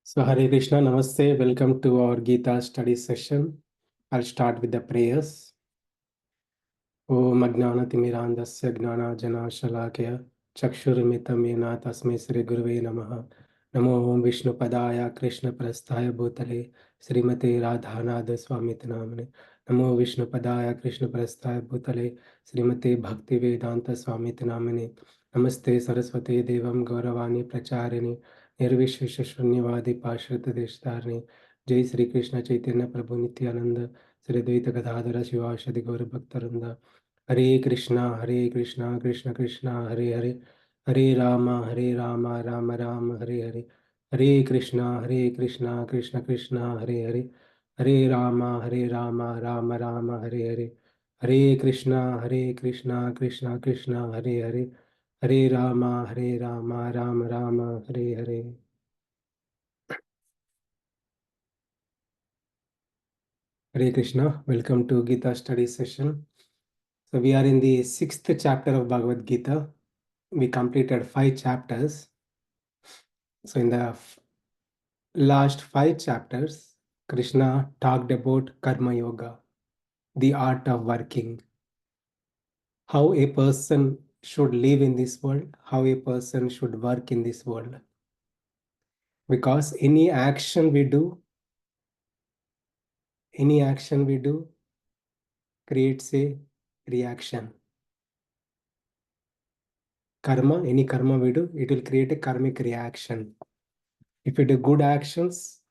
So Hare Krishna, Namaste. Welcome to our Gita study session. I'll start with the prayers. Om Ajnanatimirandasya Gnana Shalakaya Chakshuramitam Yena Tasmai Sri Guruve Namaha. Namo Om Vishnu Padaya Krishna Prasthaya Bhutale Srimate Radhanada Swamiti Namane. Namo Vishnu Padaya Krishna Prasthaya Bhutale Srimate Bhakti Vedanta Swamiti Namane. Namaste Saraswate Devam Gauravani Pracharini Nirvishesha Shunyavadi Pashrita Deshtarni. Jai Sri Krishna Chaitanya Prabhu Nityananda Sri Dvaita Gadadhara Shivashadi Gaura Bhaktaranda. Hare Krishna, Krishna Krishna, Hare Hare, Hare Rama, Rama Rama, Hare Hare, Hare Krishna, Krishna Krishna, Hare Hare, Hare Rama, Rama Rama, Hare Hare, Hare Krishna, Krishna Krishna, Hare Hare, Hare Rama, Rama Rama, Hare Hare. Hare Krishna, welcome to Gita study session. So we are in the 6th chapter of Bhagavad Gita. We completed 5 chapters. So in the last 5 chapters, Krishna talked about Karma Yoga, the art of working, how a person should live in this world, how a person should work in this world. Because any action we do creates a reaction. Karma, any karma we do, it will create a karmic reaction. If we do good actions,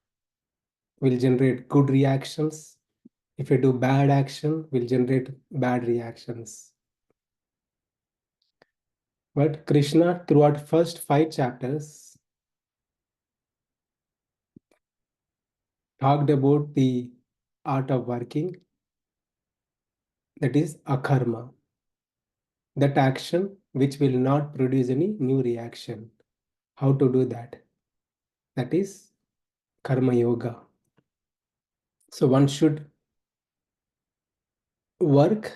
we'll generate good reactions. If we do bad action, we'll generate bad reactions. But Krishna, throughout first 5 chapters, talked about the art of working, that is akarma. That action which will not produce any new reaction. How to do that? That is karma yoga. So one should work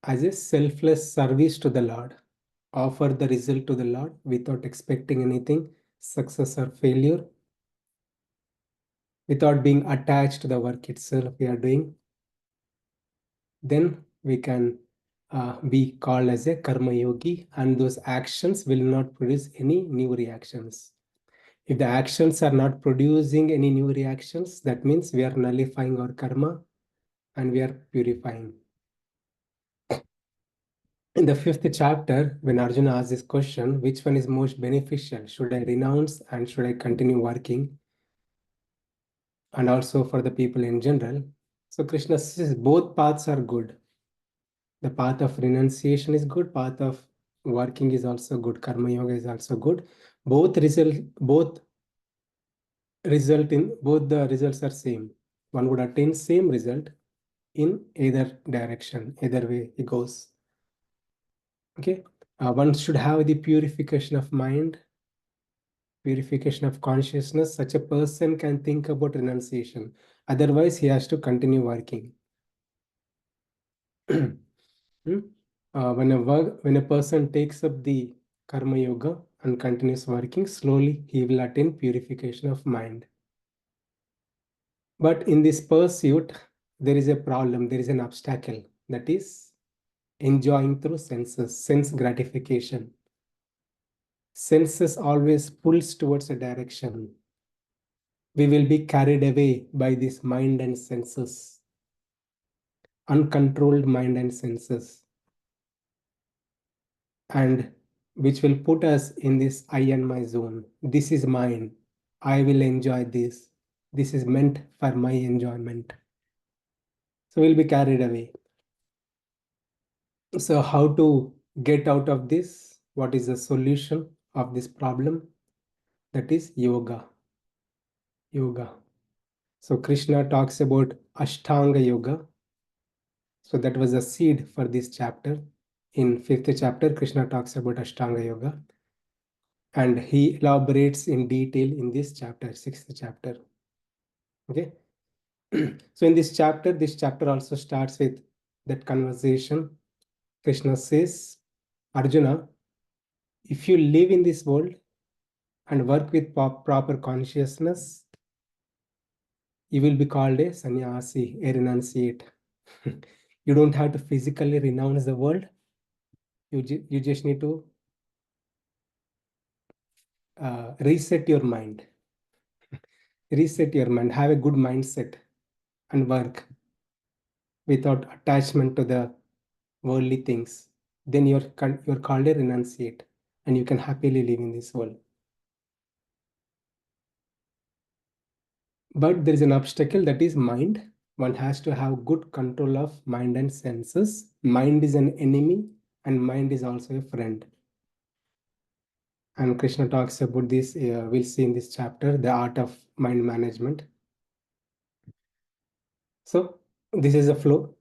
as a selfless service to the Lord, offer the result to the Lord without expecting anything, success or failure, without being attached to the work itself we are doing. Then we can be called as a karma yogi, and those actions will not produce any new reactions. If the actions are not producing any new reactions, that means we are nullifying our karma and we are purifying. In the 5th chapter, when Arjuna asks this question, which one is most beneficial? Should I renounce and should I continue working? And also for the people in general. So Krishna says both paths are good. The path of renunciation is good, path of working is also good, karma yoga is also good. Both the results are same. One would attain same result in either direction, either way it goes. Okay, one should have the purification of mind, purification of consciousness. Such a person can think about renunciation. Otherwise, he has to continue working. When a person takes up the karma yoga and continues working, slowly he will attain purification of mind. But in this pursuit, there is a problem, there is an obstacle, that is enjoying through senses, sense gratification. Senses always pulls towards a direction. We will be carried away by this mind and senses, uncontrolled mind and senses, and which will put us in this I and my zone. This is mine. I will enjoy this. This is meant for my enjoyment. So we'll be carried away. So how to get out of this? What is the solution of this problem? That is yoga. Yoga. So Krishna talks about Ashtanga Yoga. So that was a seed for this chapter. In 5th chapter, Krishna talks about Ashtanga Yoga. And he elaborates in detail in this chapter, 6th chapter. Okay. So in this chapter also starts with that conversation. Krishna says, Arjuna, if you live in this world and work with proper consciousness, you will be called a sannyasi, a renunciate. You don't have to physically renounce the world. You just need to reset your mind. Reset your mind. Have a good mindset and work without attachment to the worldly things. Then you're called a renunciate, and you can happily live in this world. But there is an obstacle, that is mind. One has to have good control of mind and senses. Mind is an enemy, and mind is also a friend. And Krishna talks about this, we'll see in this chapter, the art of mind management. So, this is a flow.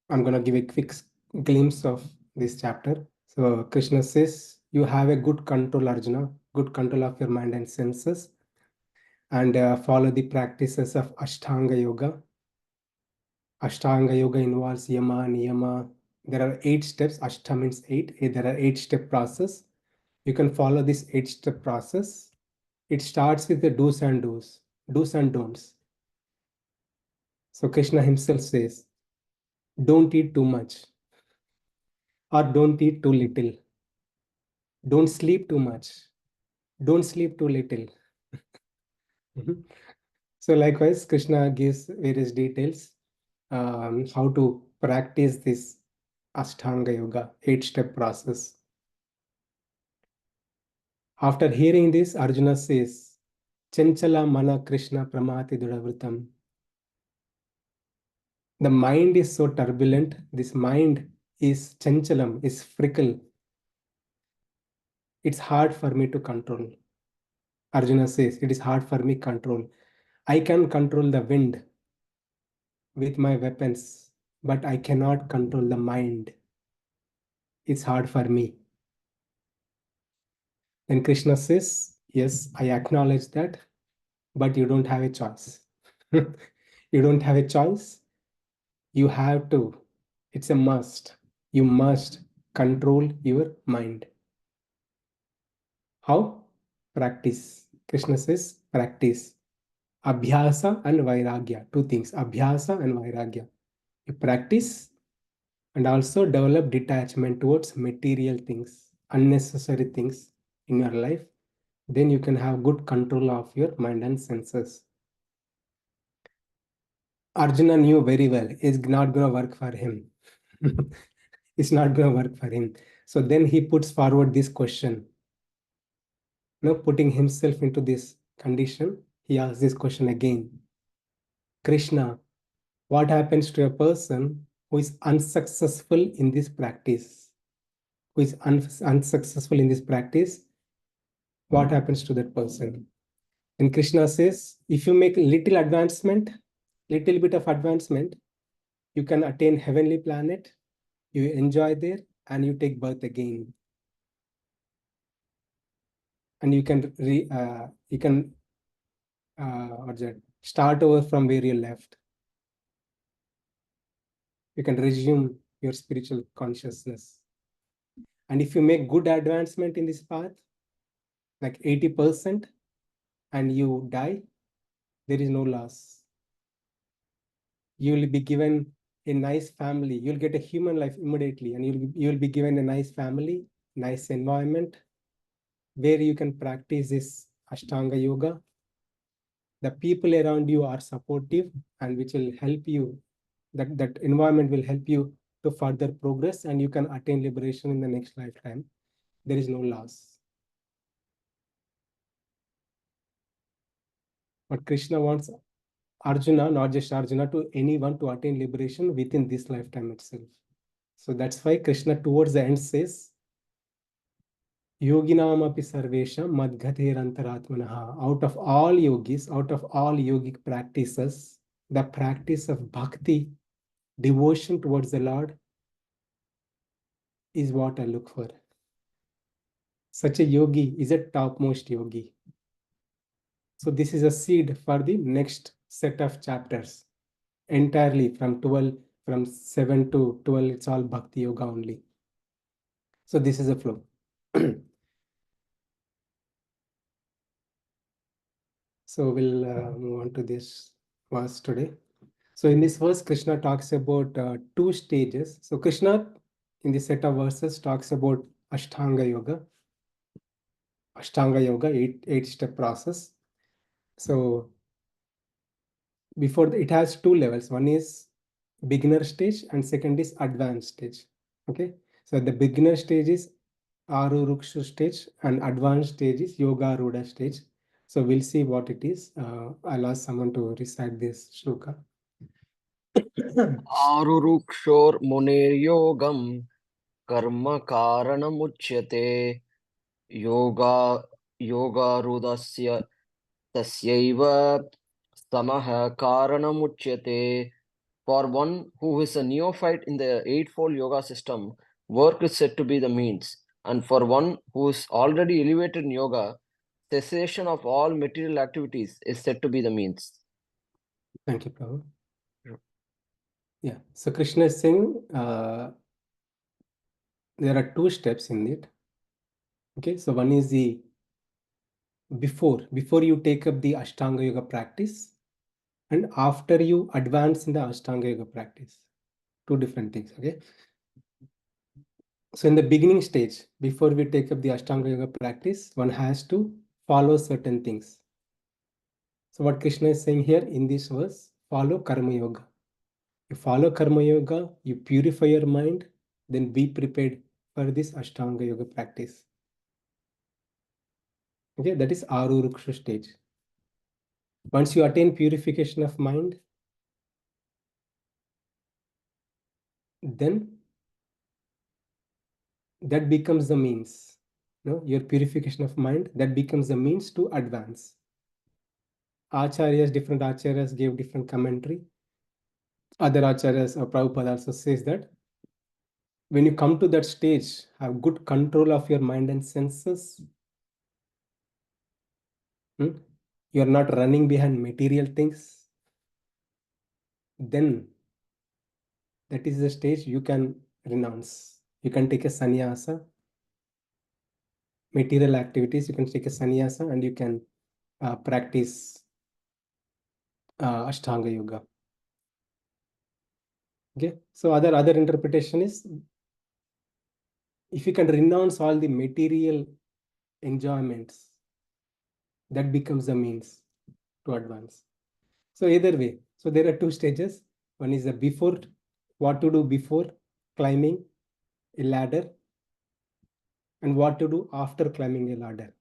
I'm going to give a quick glimpse of this chapter. So, Krishna says, you have a good control, Arjuna, good control of your mind and senses, and follow the practices of Ashtanga Yoga. Ashtanga Yoga involves yama, niyama. There are 8 steps. Ashta means 8. There are 8-step process. You can follow this 8-step process. It starts with the do's and don'ts. So Krishna himself says, don't eat too much or don't eat too little. Don't sleep too much. Don't sleep too little. So likewise, Krishna gives various details how to practice this Ashtanga Yoga 8-step process. After hearing this, Arjuna says, Chanchala mana Krishna pramati dudavritam. The mind is so turbulent. This mind is chanchalam, is fickle. It's hard for me to control. Arjuna says, it is hard for me to control. I can control the wind with my weapons, but I cannot control the mind. It's hard for me. Then Krishna says, yes, I acknowledge that, but you don't have a choice. You don't have a choice. You have to. It's a must. You must control your mind. How? Practice. Krishna says, practice. Abhyasa and Vairagya. 2 things. Abhyasa and Vairagya. You practice and also develop detachment towards material things, unnecessary things in your life. Then you can have good control of your mind and senses. Arjuna knew very well it's not going to work for him. It's not going to work for him. So then he puts forward this question. Now, putting himself into this condition, he asks this question again. Krishna, what happens to a person who is unsuccessful in this practice? Who is unsuccessful in this practice? What happens to that person? And Krishna says, if you make little advancement, little bit of advancement, you can attain heavenly planet, you enjoy there, and you take birth again. And you can start over from where you left. You can resume your spiritual consciousness. And if you make good advancement in this path, like 80%, and you die, there is no loss. You will be given a nice family. You'll get a human life immediately, and you'll be given a nice family, nice environment where you can practice this Ashtanga Yoga. The people around you are supportive and which will help you. That environment will help you to further progress, and you can attain liberation in the next lifetime. There is no loss. But Krishna wants Arjuna, not just Arjuna, to anyone to attain liberation within this lifetime itself. So that's why Krishna towards the end says, Yoginam api sarvesha madghatir antaratmanaha. Out of all yogis, out of all yogic practices, the practice of bhakti, devotion towards the Lord, is what I look for. Such a yogi is a topmost yogi. So this is a seed for the next set of chapters. Entirely from 12, from 7 to 12, it's all bhakti yoga only. So this is a flow. So we'll move on to this verse today. So in this verse, Krishna talks about two stages. So Krishna, in this set of verses, talks about Ashtanga Yoga. Ashtanga Yoga, eight-step process. So it has two levels. One is beginner stage and second is advanced stage. Okay. So the beginner stage is Aruruksha stage and advanced stage is Yoga Rudha stage. So we'll see what it is. I'll ask someone to recite this shloka. आरुरुक्षोर्मुनेर्योगं कर्म कारणमुच्यते योगा योगारूढस्य तस्यैव समः कारणमुच्यते. For one who is a neophyte in the eightfold yoga system, work is said to be the means, and for one who is already elevated in yoga, cessation of all material activities is said to be the means. Thank you, Prabhu. Yeah. So Krishna is saying there are two steps in it. Okay. So one is the before you take up the Ashtanga Yoga practice and after you advance in the Ashtanga Yoga practice. Two different things. Okay. So in the beginning stage, before we take up the Ashtanga Yoga practice, one has to follow certain things. So what Krishna is saying here in this verse, follow Karma Yoga. You follow Karma Yoga, you purify your mind, then be prepared for this Ashtanga Yoga practice. Okay, that is Aruruksha stage. Once you attain purification of mind, then that becomes the means. No, your purification of mind, that becomes the means to advance. Different acharyas gave different commentary. Other acharyas, Prabhupada also says that when you come to that stage, have good control of your mind and senses. You are not running behind material things. Then that is the stage you can renounce. You can take a sannyasa. Material activities, you can take a sannyasa and you can practice Ashtanga Yoga. Okay. So other interpretation is if you can renounce all the material enjoyments, that becomes the means to advance. So either way, so there are two stages. One is the before, what to do before climbing a ladder, and what to do after climbing a ladder,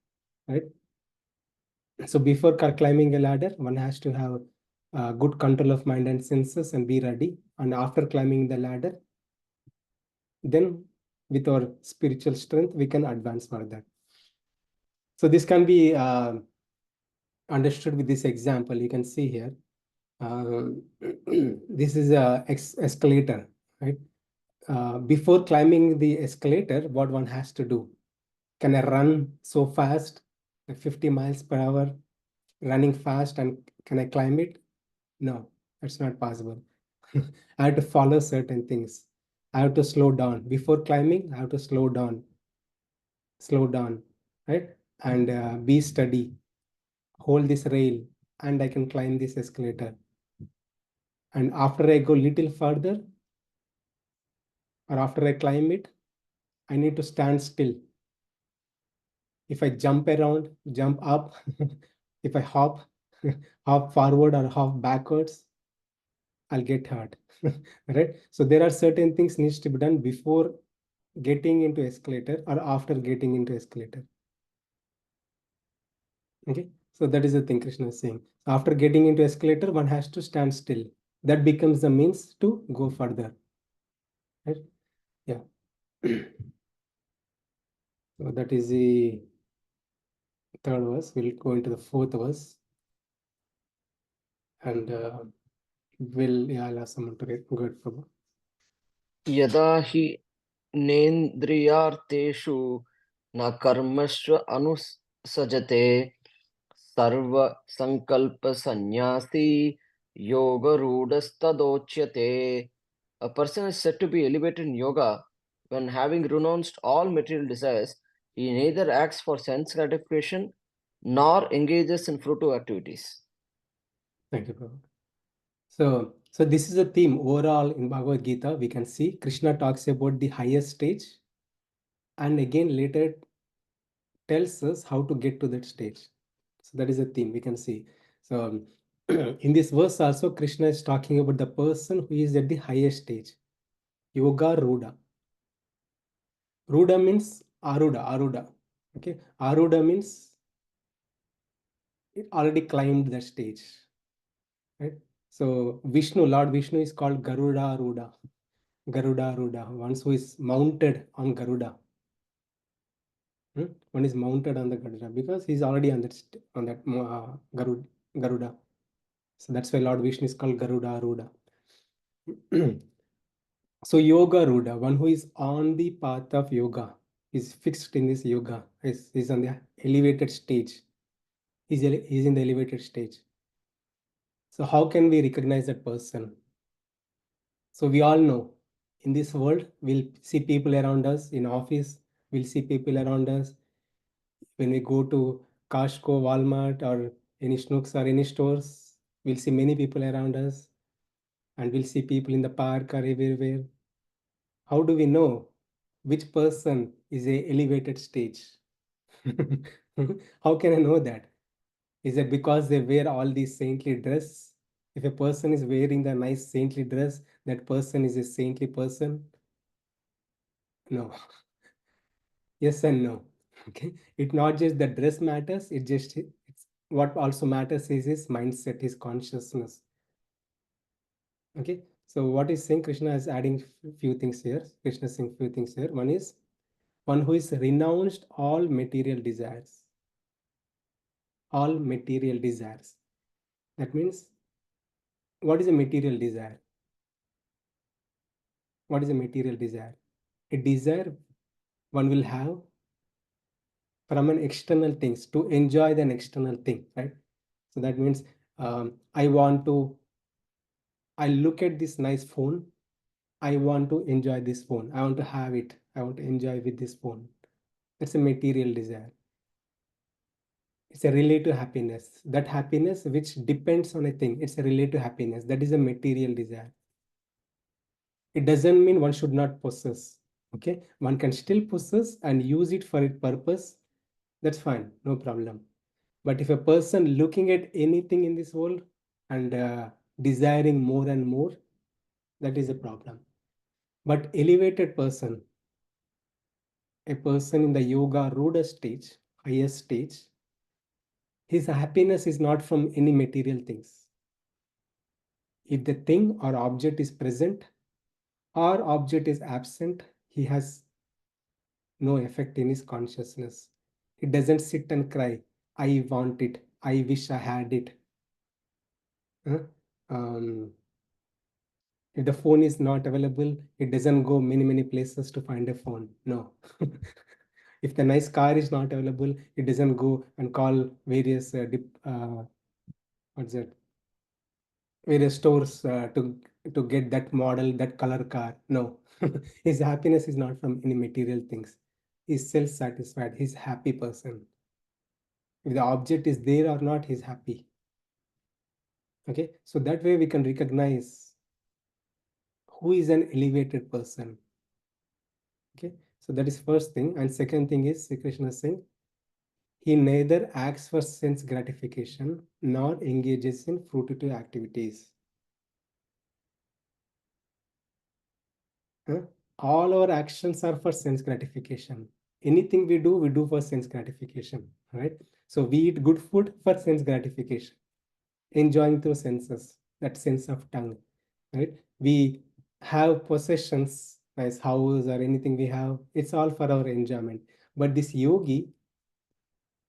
right? So before climbing a ladder, one has to have good control of mind and senses and be ready. And after climbing the ladder, then with our spiritual strength, we can advance further. So this can be understood with this example. You can see here. This is a escalator, right? Before climbing the escalator, what one has to do? Can I run so fast, like 50 miles per hour, running fast, and can I climb it? No, that's not possible. I have to follow certain things. I have to slow down. Before climbing, I have to slow down, right? And be steady, hold this rail, and I can climb this escalator. And after I go little further, or after I climb it, I need to stand still. If I jump around, jump up, if I hop, hop forward or hop backwards, I'll get hurt, right? So there are certain things needs to be done before getting into escalator or after getting into escalator. Okay, so that is the thing Krishna is saying. After getting into escalator, one has to stand still. That becomes the means to go further, right? Yeah. So that is the third verse. We'll go into the fourth verse. And I'll ask someone to read. Go ahead, Prabhu. यदा हि नेन्द्रियार्थेषु न कर्मस्व अनुसजते सर्वसंकल्पसन्न्यासी yogarudastadochyate. A person is said to be elevated in yoga when, having renounced all material desires, he neither acts for sense gratification nor engages in fruitive activities. Thank you, Prabhu. So this is a theme overall in Bhagavad Gita. We can see Krishna talks about the highest stage, and again later tells us how to get to that stage. So that is a theme we can see. So in this verse also, Krishna is talking about the person who is at the highest stage, Yoga Ruda. Ruda means Aruda. Okay, Aruda means it already climbed that stage, right? So Vishnu, Lord Vishnu is called Garuda Ruda. Garuda Ruda, one who is mounted on Garuda. One is mounted on the Garuda because he's already on that Garuda. So that's why Lord Vishnu is called Garuda Ruda. So Yoga Ruda, one who is on the path of yoga, is fixed in this yoga, is on the elevated stage. He's in the elevated stage. So how can we recognize that person? So we all know in this world, we'll see people around us in office, we'll see people around us when we go to Costco, Walmart, or any Snooks or any stores, we'll see many people around us, and we'll see people in the park or everywhere. How do we know which person is a elevated stage? How can I know that? Is it because they wear all these saintly dress? If a person is wearing the nice saintly dress, that person is a saintly person? No. Yes and no. Okay. It not just the dress matters, it's what also matters is his mindset, his consciousness. Okay. So what is saying Krishna is adding few things here. Krishna is saying few things here. One is one who is renounced all material desires. All material desires. That means what is a material desire? What is a material desire? A desire one will have from an external things to enjoy an external thing, right? So that means I want to, I look at this nice phone, I want to enjoy this phone, I want to have it, I want to enjoy with this phone. That's a material desire. It's a relative happiness. That happiness which depends on a thing, it's a relative happiness. That is a material desire. It doesn't mean one should not possess. Okay, one can still possess and use it for its purpose. That's fine, no problem. But if a person looking at anything in this world and desiring more and more, that is a problem. But elevated person, a person in the yoga ruda stage, highest stage, his happiness is not from any material things. If the thing or object is present or object is absent, he has no effect in his consciousness. He doesn't sit and cry, I want it, I wish I had it. Huh? Um, if the phone is not available, it doesn't go many places to find a phone. No. If the nice car is not available, it doesn't go and call various what's that? Various stores to get that model, that color car. No. His happiness is not from any material things. He's self-satisfied. He's happy person. If the object is there or not, he's happy. Okay, so that way we can recognize who is an elevated person. Okay, so that is first thing. And second thing is Sri Krishna is saying he neither acts for sense gratification nor engages in fruitive activities. Huh? All our actions are for sense gratification. Anything we do for sense gratification, right? So we eat good food for sense gratification, enjoying through senses, that sense of tongue, right? We have possessions, nice house or anything we have, it's all for our enjoyment. But this yogi,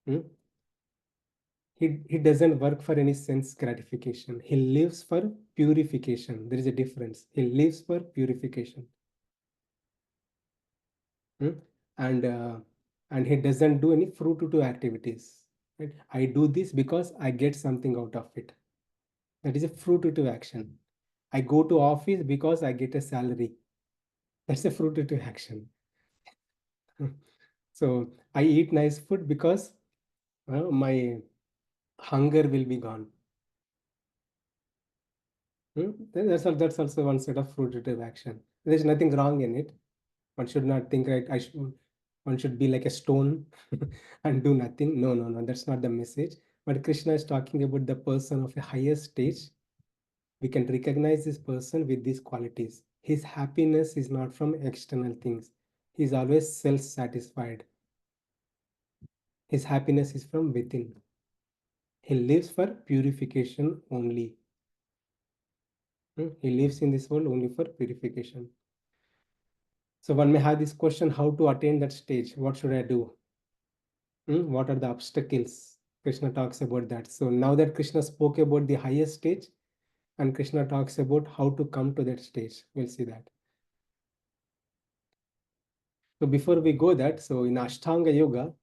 hmm, he doesn't work for any sense gratification. He lives for purification. There is a difference. He lives for purification. Hmm? and and he doesn't do any fruitive activities, right? I do this because I get something out of it. That is a fruitive action. I go to office because I get a salary. That's a fruitive action. So I eat nice food because my hunger will be gone. That's also one set of fruitative action. There's nothing wrong in it. One should not think, right, one should be like a stone and do nothing. No, no, no, that's not the message. But Krishna is talking about the person of a higher stage. We can recognize this person with these qualities. His happiness is not from external things. He's always self-satisfied. His happiness is from within. He lives for purification only. He lives in this world only for purification. So one may have this question, how to attain that stage? What should I do? What are the obstacles? Krishna talks about that. So now that Krishna spoke about the highest stage, and Krishna talks about how to come to that stage, we'll see that. So before we go that, so in Ashtanga Yoga,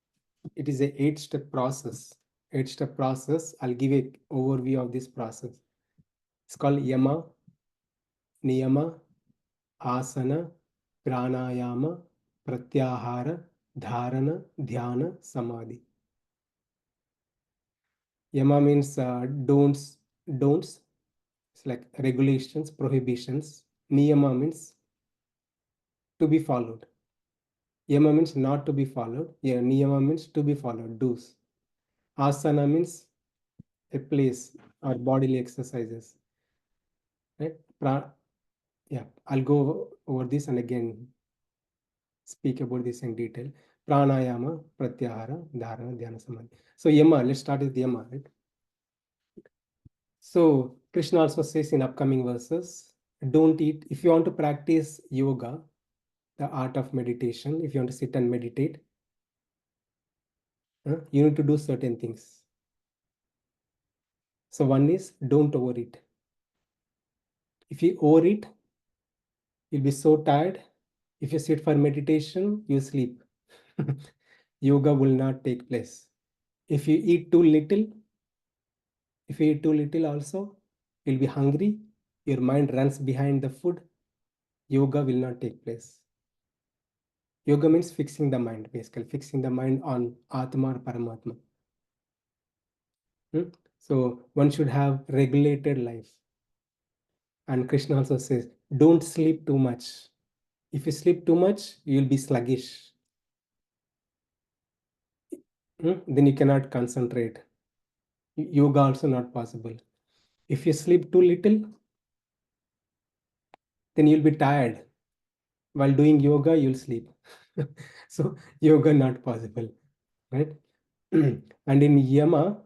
it is a 8-step process. 8-step process. I'll give an overview of this process. It's called Yama, Niyama, Asana, Pranayama, Pratyahara, Dharana, Dhyana, Samadhi. Yama means don'ts. It's like regulations, prohibitions. Niyama means to be followed. Yama means not to be followed. Yeah, niyama means to be followed, do's. Asana means a place or bodily exercises. Right? Yeah, I'll go over this and again speak about this in detail. Pranayama, Pratyahara, Dharana, Dhyana, Samadhi. So Yama, let's start with Yama, right? So Krishna also says in upcoming verses, don't eat. If you want to practice yoga, the art of meditation, if you want to sit and meditate, you need to do certain things. So one is don't overeat. If you overeat, you'll be so tired. If you sit for meditation, you sleep. Yoga will not take place. If you eat too little, if you eat too little also, you'll be hungry. Your mind runs behind the food. Yoga will not take place. Yoga means fixing the mind, basically fixing the mind on Atma or Paramatma. So one should have regulated life. And Krishna also says, don't sleep too much. If you sleep too much, you'll be sluggish. Then you cannot concentrate. Yoga also not possible. If you sleep too little, then you'll be tired. While doing yoga, you'll sleep. So yoga not possible, right? And in Yama,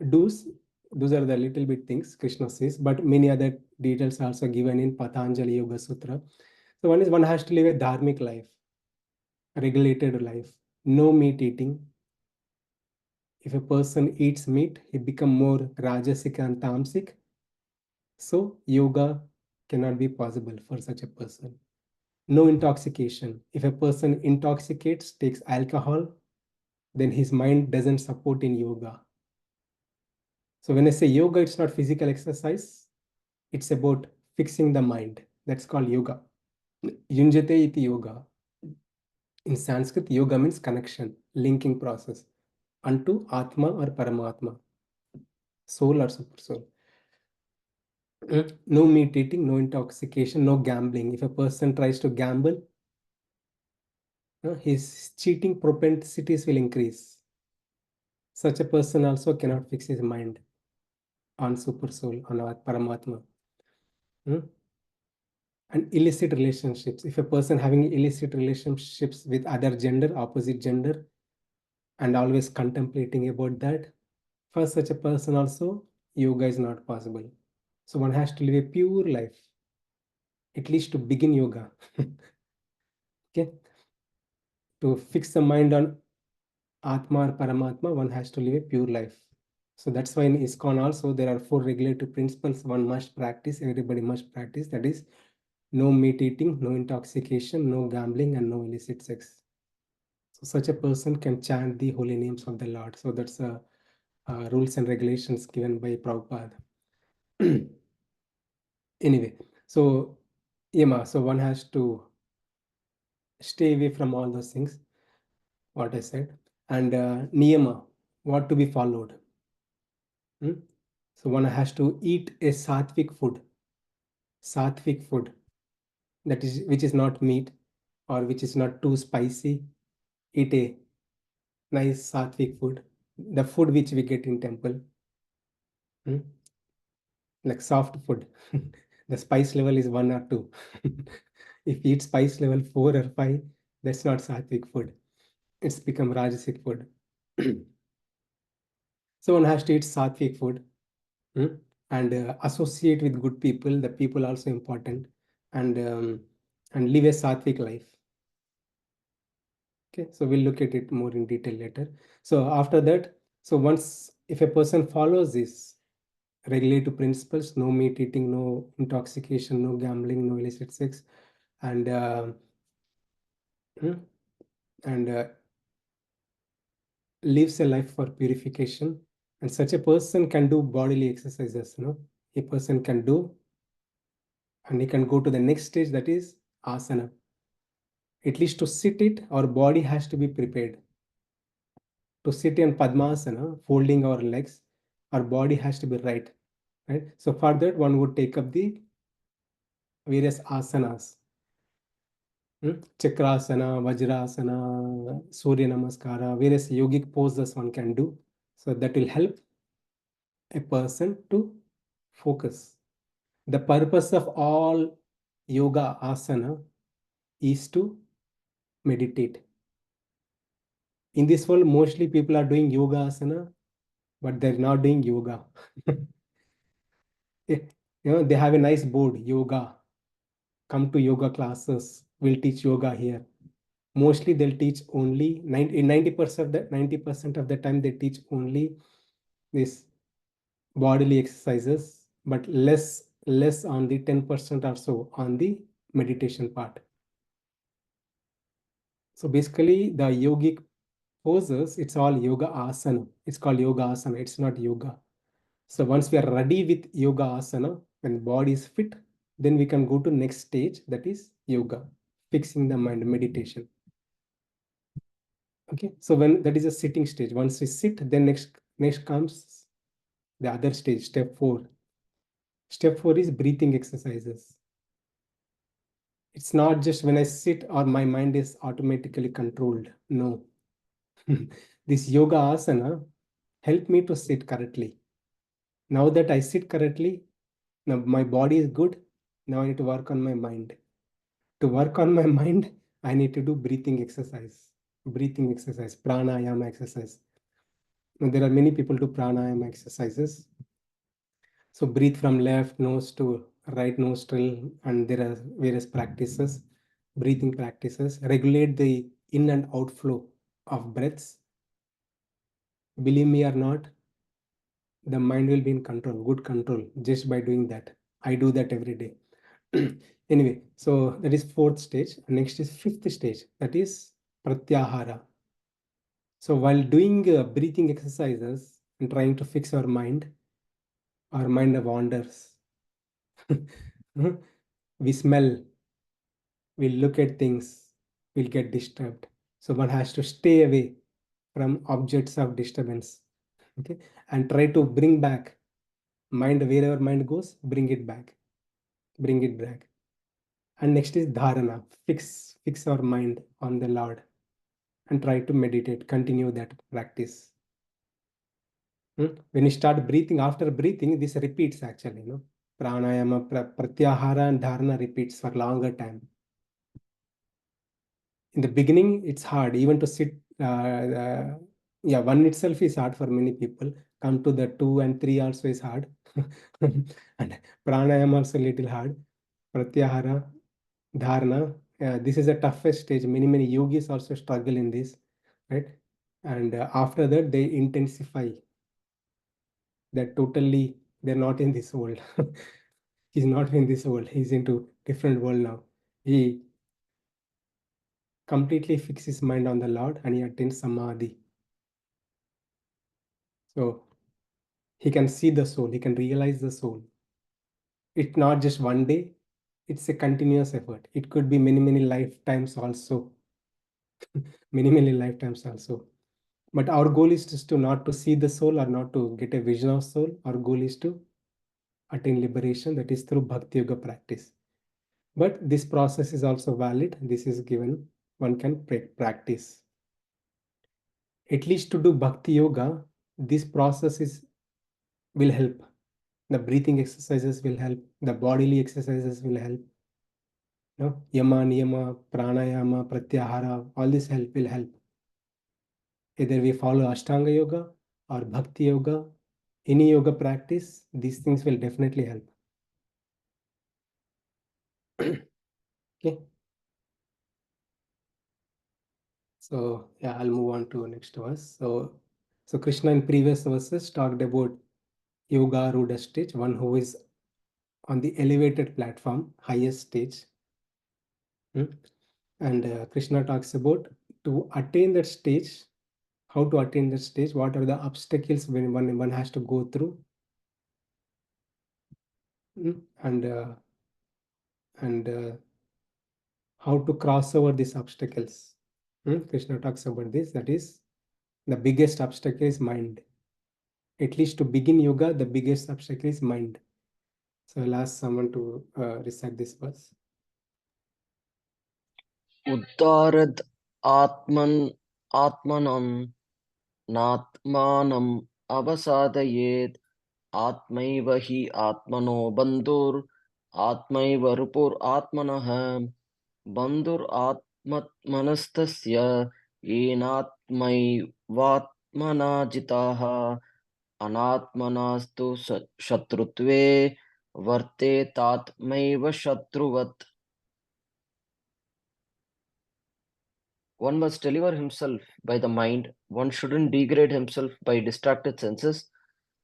do's, those are the little bit things Krishna says, but many other details are also given in Patanjali Yoga Sutra. So one is one has to live a dharmic life, regulated life, no meat eating. If a person eats meat, he become more rajasic and tamasic. So yoga cannot be possible for such a person. No intoxication. If a person intoxicates, takes alcohol, then his mind doesn't support in yoga. So when I say yoga, it's not physical exercise. It's about fixing the mind. That's called yoga. Yunjate iti yoga. In Sanskrit, yoga means connection, linking process unto Atma or Paramatma, soul or super soul. No meat eating, no intoxication, no gambling. If a person tries to gamble, his cheating propensities will increase. Such a person also cannot fix his mind on super soul, on our Paramatma. And illicit relationships. If a person having illicit relationships with other gender, opposite gender, and always contemplating about that, for such a person also, yoga is not possible. So one has to live a pure life, at least to begin yoga. Okay, to fix the mind on Atma or Paramatma, one has to live a pure life. So that's why in ISKCON also there are 4 regulative principles one must practice, everybody must practice. That is, no meat eating, no intoxication, no gambling, and no illicit sex. So such a person can chant the holy names of the Lord. So that's rules and regulations given by Prabhupada. Anyway, so Yama, so one has to stay away from all those things, what I said. And Niyama, what to be followed. Hmm? So one has to eat a sattvic food, that is which is not meat or which is not too spicy. Eat a nice sattvic food, the food which we get in temple, hmm, like soft food. The spice level is 1 or 2. If you eat spice level 4 or 5, that's not sattvic food. It's become rajasic food. So one has to eat sattvic food, hmm, and associate with good people. The people also important, and live a sattvic life. Okay, so we'll look at it more in detail later. So after that, so once if a person follows this regulative principles, no meat eating, no intoxication, no gambling, no illicit sex, and hmm, and lives a life for purification, and such a person can do bodily exercises. A person can do, and he can go to the next stage, that is asana. At least to sit it, our body has to be prepared. To sit in Padmasana, folding our legs, our body has to be right. Right? So for that, one would take up the various asanas. Chakrasana, Vajrasana, Surya Namaskara, various yogic poses one can do. So that will help a person to focus. The purpose of all yoga asana is to meditate. In this world, mostly people are doing yoga asana, but they're not doing yoga. Eh, they have a nice board, yoga. Come to yoga classes. We'll teach yoga here. Mostly they'll teach only 90% of the 90% of the time they teach only this bodily exercises, but less on the 10% or so on the meditation part. So basically the yogic poses, it's all yoga asana. It's called yoga asana. It's not yoga. So once we are ready with yoga asana, when body is fit, then we can go to next stage, that is yoga, fixing the mind, meditation. Okay, so when that is a sitting stage, once we sit, then next comes the other stage, step 4. Step 4 is breathing exercises. It's not just when I sit or my mind is automatically controlled. No. This yoga asana help me to sit correctly. Now that I sit correctly, now my body is good. Now I need to work on my mind. To work on my mind, I need to do breathing exercise, pranayama exercise. Now, there are many people do pranayama exercises. So breathe from left nose to right nostril, and there are various practices, breathing practices. Regulate the in and outflow of breaths. Believe me or not, the mind will be in control, good control, just by doing that. I do that every day. Anyway, so that is 4th stage. Next is 5th stage, that is pratyahara. So while doing breathing exercises and trying to fix our mind wanders. We smell, we look at things, we'll get disturbed. So one has to stay away from objects of disturbance. Okay, and try to bring back mind, wherever mind goes, bring it back, bring it back. And next is dharana, fix our mind on the Lord and try to meditate, continue that practice. When you start breathing, after breathing, this repeats actually, pranayama, pratyahara and dharana repeats for longer time. In the beginning, it's hard even to sit. Yeah, one itself is hard for many people. Come to the 2 and 3 also is hard. And pranayama also little hard. Pratyahara, dharana, this is the toughest stage. Many yogis also struggle in this, right? And after that, they intensify. That totally, they're not in this world. He's not in this world. He's into different world now. He completely fixes his mind on the Lord and he attains samadhi. So he can see the soul, he can realize the soul. It's not just one day, it's a continuous effort. It could be many lifetimes also. Many lifetimes also. But our goal is just to not to see the soul or not to get a vision of soul. Our goal is to attain liberation, that is through Bhakti Yoga practice. But this process is also valid. This is given, one can practice. At least to do Bhakti Yoga, this process will help. The breathing exercises will help. The bodily exercises will help. No? Yama, Niyama, Pranayama, Pratyahara, all this will help. Either we follow Ashtanga Yoga or Bhakti Yoga, any yoga practice, these things will definitely help. Okay. So yeah, I'll move on to next verse. So Krishna in previous verses talked about yoga Rudha stage, one who is on the elevated platform, highest stage. And Krishna talks about to attain that stage, how to attain that stage, what are the obstacles when one has to go through, and how to cross over these obstacles. Krishna talks about this. That is, the biggest obstacle is mind. At least to begin yoga, the biggest obstacle is mind. So I'll ask someone to recite this verse. उद्धारद् आत्मनं नात्मानम् अवसादयेत् आत्मैव हि आत्मनो बन्धुर् आत्मैव रिपुरात्मनः बन्धुरात्मनस्तस्य येनात्मैवात्मना जिताः अनात्मनास्तु शत्रुत्वे वर्तेतात्मैव शत्रुवत्. One must deliver himself by the mind. One shouldn't degrade himself by distracted senses.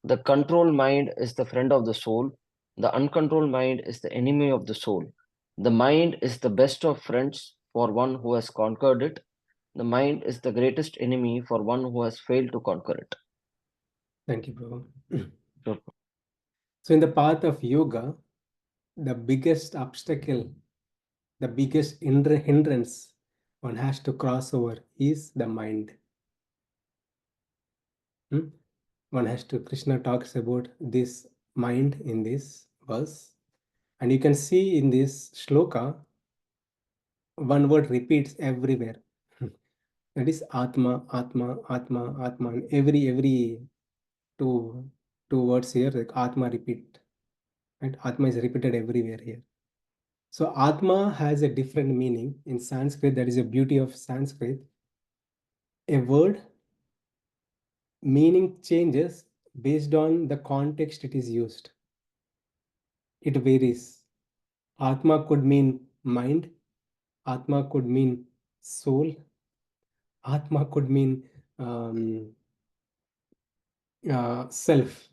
The controlled mind is the friend of the soul. The uncontrolled mind is the enemy of the soul. The mind is the best of friends for one who has conquered it. The mind is the greatest enemy for one who has failed to conquer it. Thank you, Prabhu. Sure. So in the path of yoga, the biggest obstacle, the biggest hindrance one has to cross over is the mind. One has to, Krishna talks about this mind in this verse. And you can see in this shloka, one word repeats everywhere. That is Atma, Atma, Atma, Atma. And every two words here, like Atma repeat. Right? Atma is repeated everywhere here. So Atma has a different meaning in Sanskrit. That is the beauty of Sanskrit. A word meaning changes based on the context it is used. It varies. Atma could mean mind. Atma could mean soul. Atma could mean self.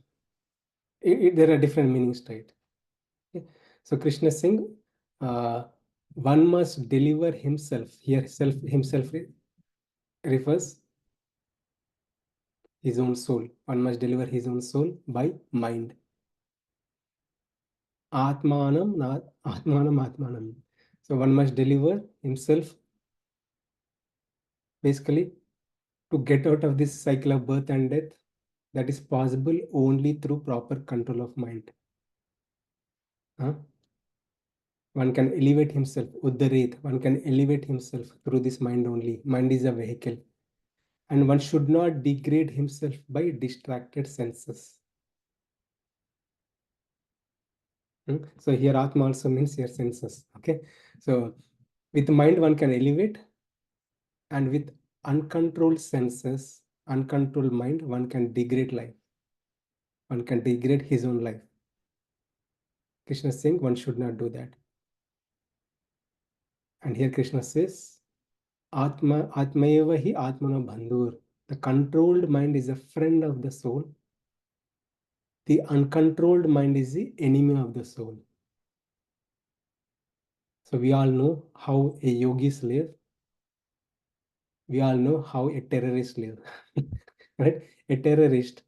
There are different meanings to it. Okay. So Krishna is saying, one must deliver himself. Here, himself refers his own soul. One must deliver his own soul by mind. Atmanam. So one must deliver himself basically to get out of this cycle of birth and death. That is possible only through proper control of mind. One can elevate himself, Uddaret, one can elevate himself through this mind only. Mind is a vehicle. And one should not degrade himself by distracted senses. So here Atma also means your senses. Okay. So with mind one can elevate, and with uncontrolled senses, uncontrolled mind, one can degrade life. One can degrade his own life. Krishna is saying one should not do that. And here Krishna says, Atmaeva hi Atmana Bandhur. The controlled mind is a friend of the soul. The uncontrolled mind is the enemy of the soul. So we all know how a yogis live. We all know how a terrorist live. Right? A terrorist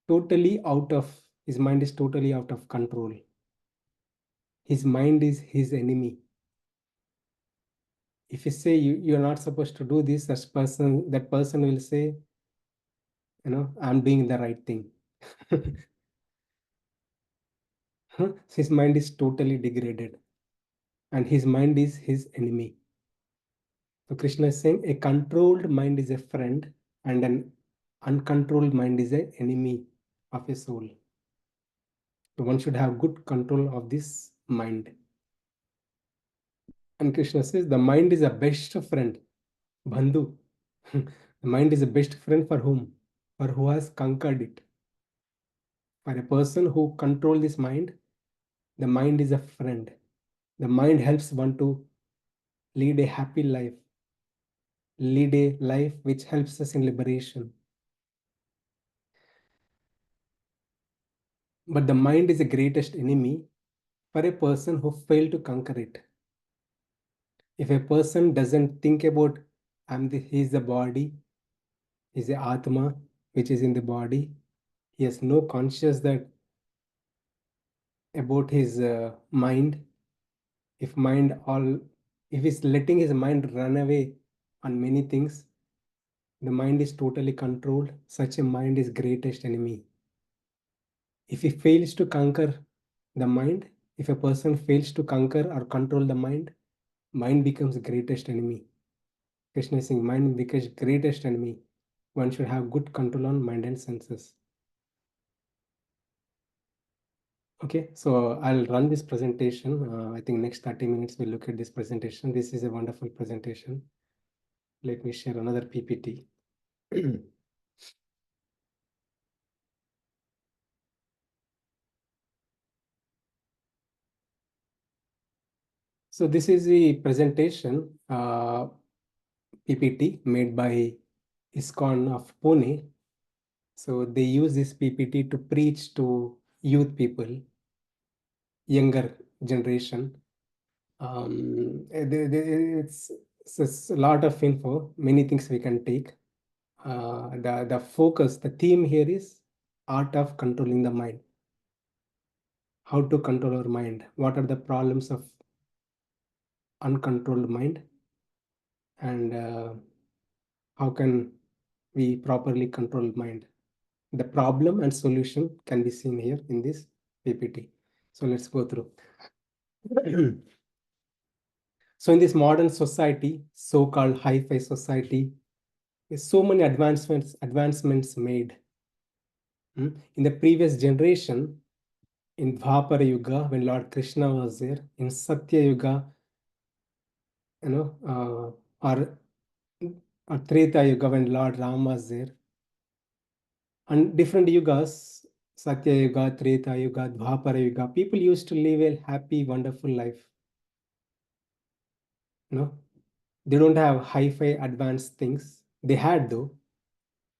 totally out of, his mind is totally out of control. His mind is his enemy. If you say you're not supposed to do this, that person will say, I'm doing the right thing. His mind is totally degraded, and his mind is his enemy. So Krishna is saying a controlled mind is a friend, and an uncontrolled mind is an enemy of a soul. So one should have good control of this mind. And Krishna says the mind is a best friend, Bandhu. The mind is a best friend for whom? For who has conquered it. For a person who control this mind, the mind is a friend. The mind helps one to lead a happy life, lead a life which helps us in liberation. But the mind is the greatest enemy for a person who failed to conquer it. If a person doesn't think about he is the body, he is the Atma which is in the body, he has no conscious that about his mind. If mind all, if he's letting his mind run away on many things, the mind is totally controlled. Such a mind is greatest enemy. If he fails to conquer the mind, if a person fails to conquer or control the mind becomes greatest enemy. Krishna is saying mind becomes greatest enemy. One should have good control on mind and senses. Okay, so I'll run this presentation. I think next 30 minutes we'll look at this presentation. This is a wonderful presentation. Let me share another PPT. So this is the presentation PPT made by ISKCON of Pune. So they use this PPT to preach to youth people, younger generation. It's a lot of info, many things we can take. The focus, the theme here is art of controlling the mind. How to control our mind? What are the problems of uncontrolled mind? And how can we properly control mind? The problem and solution can be seen here in this PPT. So let's go through. So in this modern society, so-called hi-fi society, there's so many advancements made. In the previous generation, in Dwapara Yuga, when Lord Krishna was there, in Satya Yuga, or Treta Yuga when Lord Ram was there, and different yugas, Satya Yuga, Treta Yuga, Dwapara Yuga, people used to live a happy, wonderful life. They don't have hi-fi advanced things. They had though.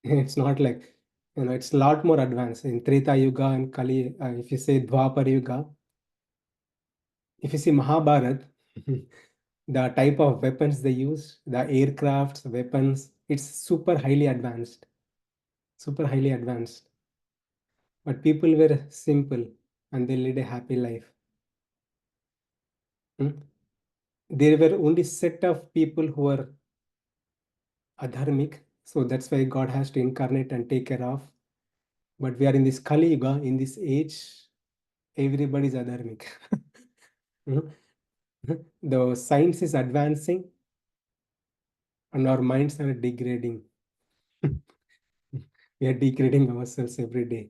It's not like, it's a lot more advanced in Treta Yuga and Kali. If you say Dwapara Yuga, if you see Mahabharat, the type of weapons they use, the aircrafts, weapons, it's super highly advanced. But people were simple and they led a happy life. Hmm? There were only set of people who were adharmic, so that's why God has to incarnate and take care of. But we are in this Kali Yuga, in this age, everybody is adharmic. Hmm? The science is advancing and our minds are degrading. We are degrading ourselves every day.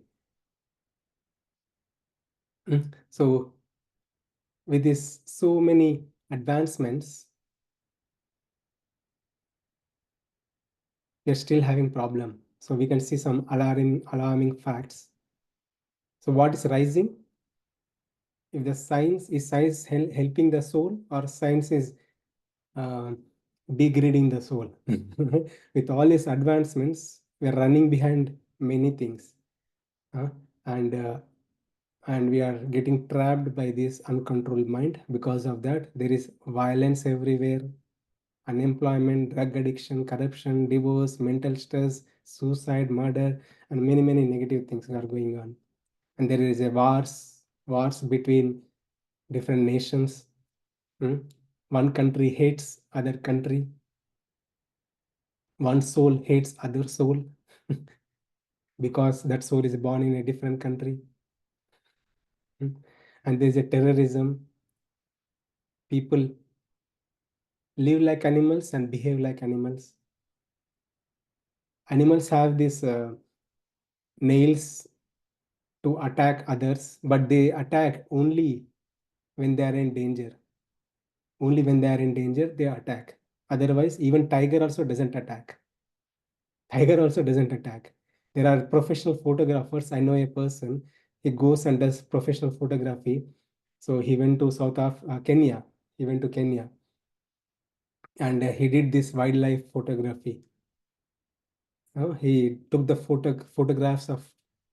So with this so many advancements, we are still having problem. So we can see some alarming facts. So what is rising? If the science helping the soul, or science is uh, degrading the soul? With all these advancements, we are running behind many things, uh, and uh, and we are getting trapped by this uncontrolled mind. Because of that, there is violence everywhere, unemployment, drug addiction, corruption, divorce, mental stress, suicide, murder, and many negative things are going on. And there is a wars between different nations. One country hates other country. One soul hates other soul. because that soul is born in a different country. And there's a terrorism. People live like animals and behave like animals. Animals have these nails to attack others, but they attack only when they are in danger. Only when they are in danger, they attack. Otherwise, even tiger also doesn't attack. Tiger also doesn't attack. There are professional photographers. I know a person, he goes and does professional photography. So he went to Kenya. He went to Kenya and he did this wildlife photography. He took the photographs of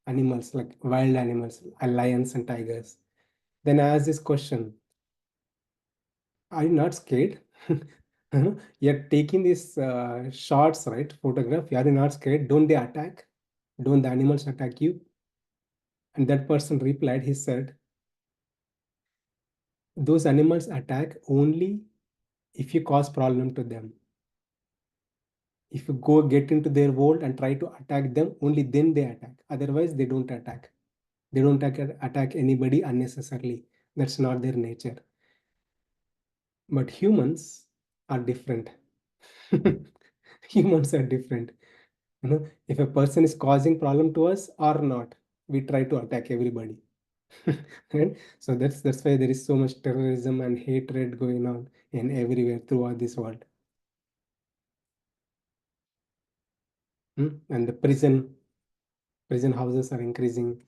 animals, like wild animals, lions and tigers. Then I asked this question: are you not scared? You're taking these shots, right? Photograph. Are you not scared? Don't they attack? Don't the animals attack you? And that person replied, he said, those animals attack only if you cause problem to them. If you go get into their world and try to attack them, only then they attack. Otherwise, they don't attack. They don't attack anybody unnecessarily. That's not their nature. But humans are different. Humans are different. If a person is causing problem to us or not, we try to attack everybody. Right? So that's why there is so much terrorism and hatred going on in everywhere throughout this world. And the prison houses are increasing,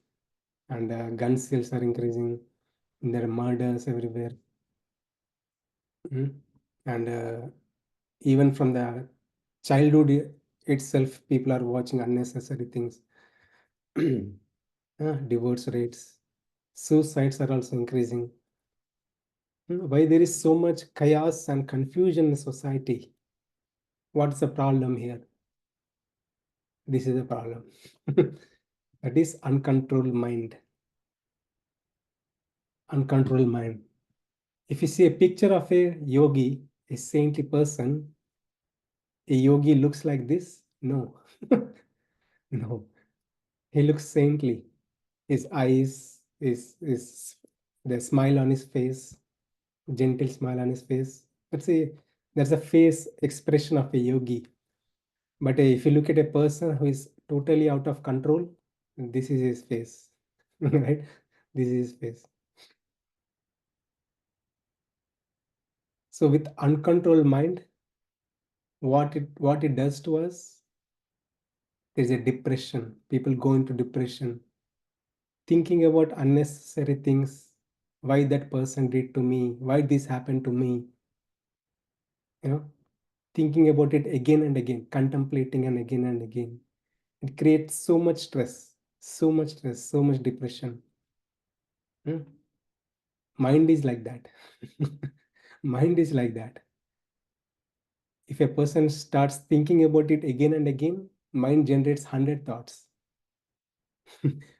and gun sales are increasing, and there are murders everywhere. And even from the childhood itself, people are watching unnecessary things. Divorce rates, suicides are also increasing. Why there is so much chaos and confusion in society? What's the problem here? This is the problem. That is uncontrolled mind. Uncontrolled mind. If you see a picture of a yogi, a saintly person, a yogi looks like this? No. No. He looks saintly. His eyes, is the smile on his face, gentle smile on his face. Let's say that's a face expression of a yogi. But if you look at a person who is totally out of control, this is his face. Right? This is his face. So with uncontrolled mind, what it does to us, there's a depression. People go into depression, thinking about unnecessary things, why that person did to me, why this happened to me, you know, thinking about it again and again, contemplating and again. It creates so much stress, so much stress, so much depression. Hmm? Mind is like that. Mind is like that. If a person starts thinking about it again and again, mind generates 100 thoughts.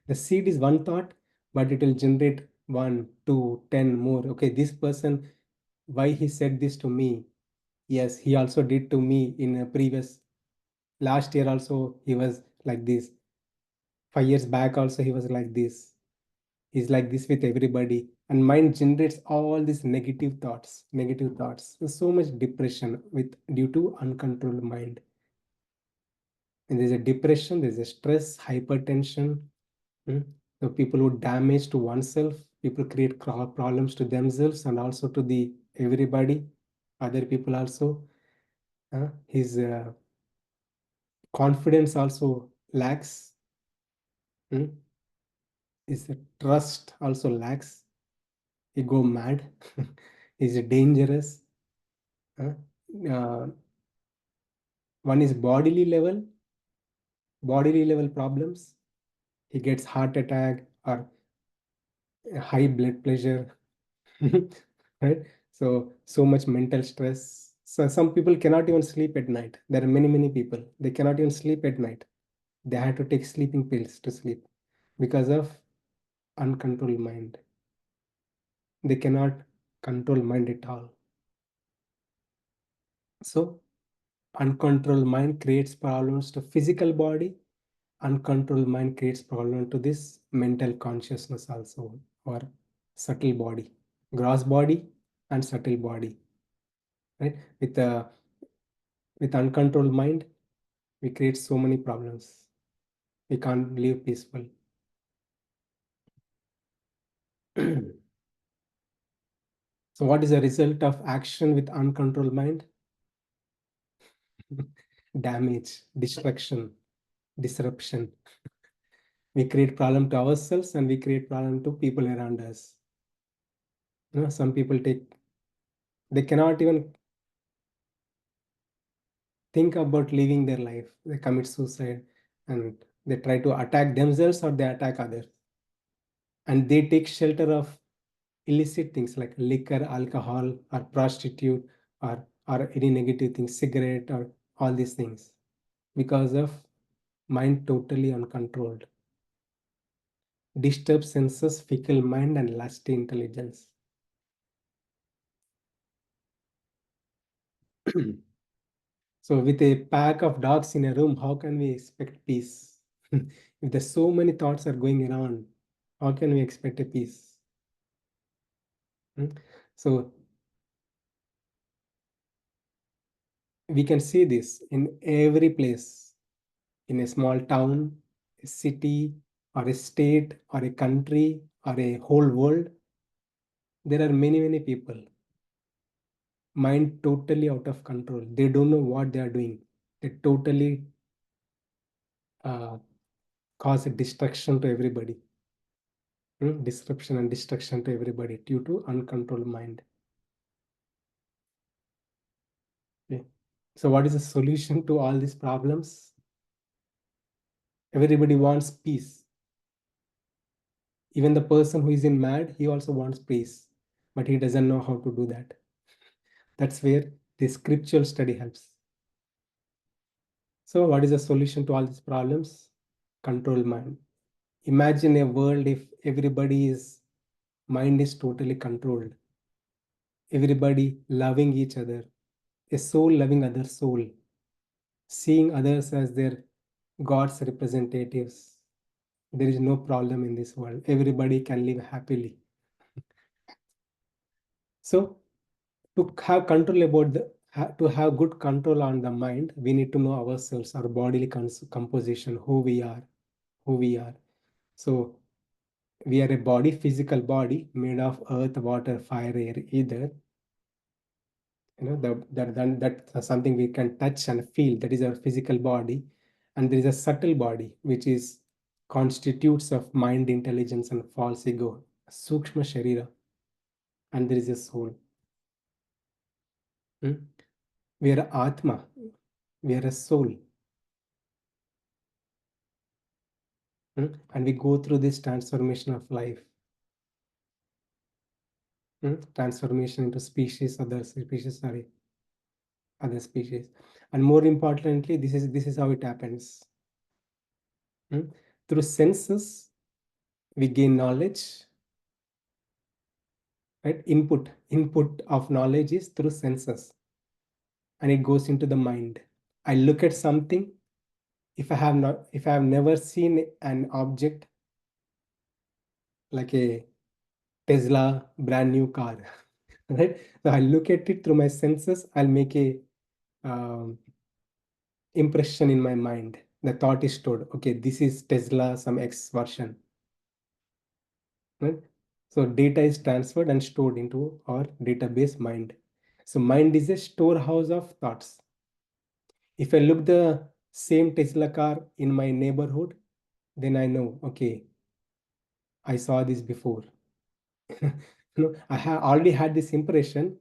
The seed is one thought, but it will generate one, two, 10 more. Okay, this person, why he said this to me? Yes, he also did to me in a previous last year also he was like this. 5 years back also he was like this. He's like this with everybody. And mind generates all these negative thoughts, negative thoughts. So much depression with due to uncontrolled mind. And there's a depression, there's a stress, hypertension. Mm. So people who damage to oneself, people create problems to themselves and also to the everybody, other people also. His confidence also lacks. Mm. His trust also lacks. He go mad. He's dangerous. Uh, uh, One is bodily level problems. He gets heart attack or high blood pressure. Right? So much mental stress. So some people cannot even sleep at night. There are many people. They cannot even sleep at night. They have to take sleeping pills to sleep because of uncontrolled mind. They cannot control mind at all. So uncontrolled mind creates problems to physical body uncontrolled mind creates problem to this mental consciousness also, or subtle body, gross body and subtle body, right? With uncontrolled mind, we create so many problems. We can't live peaceful. So what is the result of action with uncontrolled mind? Damage, destruction, disruption. We create problem to ourselves and we create problem to people around us. Some people they cannot even think about living their life. They commit suicide and they try to attack themselves or they attack others. And they take shelter of illicit things like liquor, alcohol, or prostitute, or any negative things, cigarette, or all these things, because of mind totally uncontrolled. Disturbed senses, fickle mind, and lusty intelligence. So, with a pack of dogs in a room, how can we expect peace? If there's so many thoughts are going around, how can we expect a peace? Hmm? So, we can see this in every place, in a small town, a city, or a state, or a country, or a whole world. There are many, many people, mind totally out of control. They don't know what they are doing. They totally uh, cause a destruction to everybody. Disruption and destruction to everybody due to uncontrolled mind. Okay. So, what is the solution to all these problems? Everybody wants peace. Even the person who is in mad, he also wants peace, but he doesn't know how to do that. That's where the scriptural study helps. So, what is the solution to all these problems? Control mind. Imagine a world if everybody's mind is totally controlled. Everybody loving each other, a soul loving other soul, seeing others as their God's representatives. There is no problem in this world. Everybody can live happily. So, to have control about to have good control on the mind, we need to know ourselves, our bodily composition, who we are. So, we are a body, physical body made of earth, water, fire, air, ether. That's something we can touch and feel. That is our physical body, and there is a subtle body which is constitutes of mind, intelligence, and false ego, sukshma sharira, and there is a soul. Hmm? We are atma, we are a soul. And we go through this transformation of life. Transformation into species, other species, sorry, other species. And more importantly, this is how it happens. Through senses, we gain knowledge, right? Input of knowledge is through senses, and it goes into the mind. I look at something. If I have never seen an object like a Tesla brand new car, right? So I look at it through my senses. I'll make a um, impression in my mind. The thought is stored. Okay, this is Tesla, some X version, right? So data is transferred and stored into our database mind. So mind is a storehouse of thoughts. If I look the same Tesla car in my neighborhood, then I know, okay, I saw this before. I have already had this impression.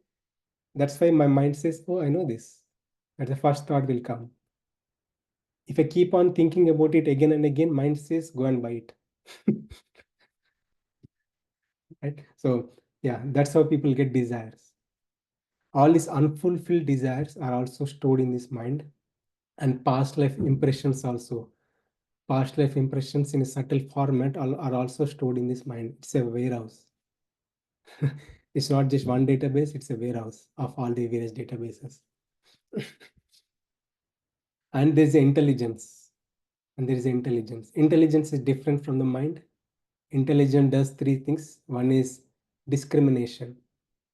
That's why my mind says, oh, I know this. And the first thought will come. If I keep on thinking about it again and again, mind says, go and buy it. Right? So, yeah, that's how people get desires. All these unfulfilled desires are also stored in this mind, and past life impressions also. Past life impressions in a subtle format are also stored in this mind. It's a warehouse. It's not just one database, it's a warehouse of all the various databases. And there's the intelligence. and there is intelligence. Intelligence is different from the mind. Intelligence does three things. One is discrimination.